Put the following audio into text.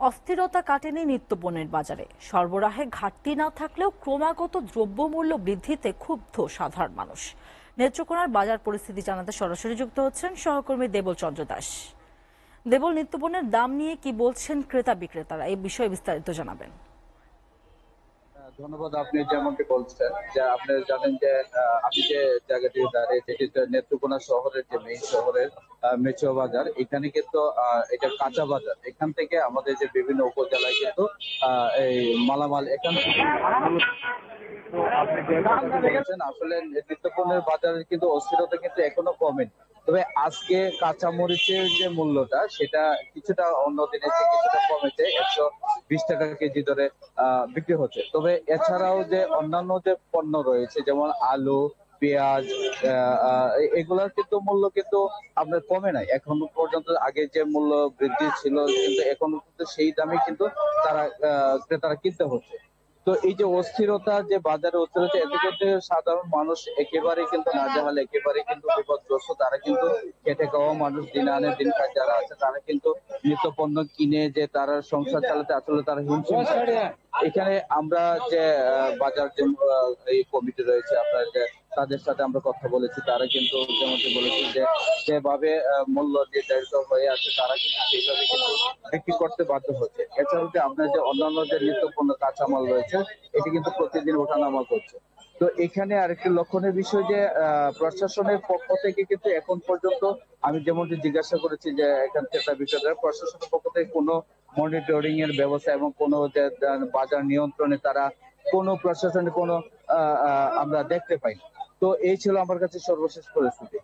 অস্থিরতা কাটেনি নিত্যপণ্যের বাজারে। সরবরাহে ঘাটতি না থাকলেও ক্রমাগত দ্রব্যমূল্য বৃদ্ধিতে ক্ষুব্ধ সাধারণ মানুষ। নেত্রকোনার বাজার পরিস্থিতি জানাতে সরাসরি যুক্ত হচ্ছেন সহকর্মী দেবল চন্দ্র দাস। দেবল, নিত্যপণ্যের দাম নিয়ে কি বলছেন ক্রেতা বিক্রেতারা, এই বিষয়ে বিস্তারিত জানাবেন। ধন্যবাদ। আপনি যেমনটি বলছেন যে আপনি জানেন যে আমি যে জায়গাটি দাঁড়িয়ে যেটি নেত্রকোনা শহরের যে মেইন শহরের মেচো বাজার, এখানে কিন্তু এটা কাঁচা বাজার। এখান থেকে আমাদের যে বিভিন্ন উপজেলায় কিন্তু এই মালামাল এখান থেকে তো আপনি যে কথাটি বলেছেন, আসলে নিত্যপণ্যের বাজারে কিন্তু অস্থিরতা কিন্তু এখনো কমেনি। তবে আজকে কাঁচা মরিচের যে মূল্যটা সেটা কিছুটা অন্য দিনের চেয়ে কিছুটা কমেছে, 120 টাকা কেজি দরে বিক্রি হচ্ছে। তবে এছাড়াও যে অন্যান্য যে পণ্য রয়েছে যেমন আলু, পেঁয়াজ, এগুলার কিন্তু মূল্য কিন্তু আপনার কমে নাই এখন পর্যন্ত। আগে যে মূল্য বৃদ্ধি ছিল কিন্তু এখন কিন্তু সেই দামে কিন্তু তারা ক্রেতারা কিনতে হচ্ছে। তো এই যে অস্থিরতা, যে বাজারে অস্থিরতা, এতে কিন্তু সাধারণ মানুষ একেবারে কিন্তু নাজেহাল, একেবারে কিন্তু বিপদগ্রস্ত। তারা কিন্তু খেটে খাওয়া মানুষ, দিন আনে দিন খায় যারা আছে, তারা কিন্তু নিত্য পণ্য কিনে যে তারা সংসার চালাতে আসলে তারা হিমশিম খাচ্ছে। এখানে আমরা যে বাজার যে এই কমিটি রয়েছে আপনার, যে তাদের সাথে আমরা কথা বলেছি, তারা কিন্তু যেমনটি বলেছে যে যেভাবে মূল্য নির্ধারিত হয়ে আছে তারা কিন্তু সেইভাবে কিন্তু বিক্রি করতে বাধ্য হচ্ছে। এছাড়াও যে আপনার যে অন্যান্য যে নিত্যপণ্য কাঁচামাল রয়েছে এটি কিন্তু প্রতিদিন ওঠানামা করছে। তো এখানে আরেকটি লক্ষণের বিষয় যে প্রশাসনের পক্ষ থেকে কিন্তু এখন পর্যন্ত আমি যেমনটি জিজ্ঞাসা করেছি যে এখান থেকে বিষয়টা প্রশাসনের পক্ষ থেকে কোনো মনিটরিং এর ব্যবস্থা এবং কোনো যে বাজার নিয়ন্ত্রণে তারা কোনো প্রশাসনের কোনো আমরা দেখতে পাই। তো এই ছিল আমার কাছে সর্বশেষ পরিস্থিতি।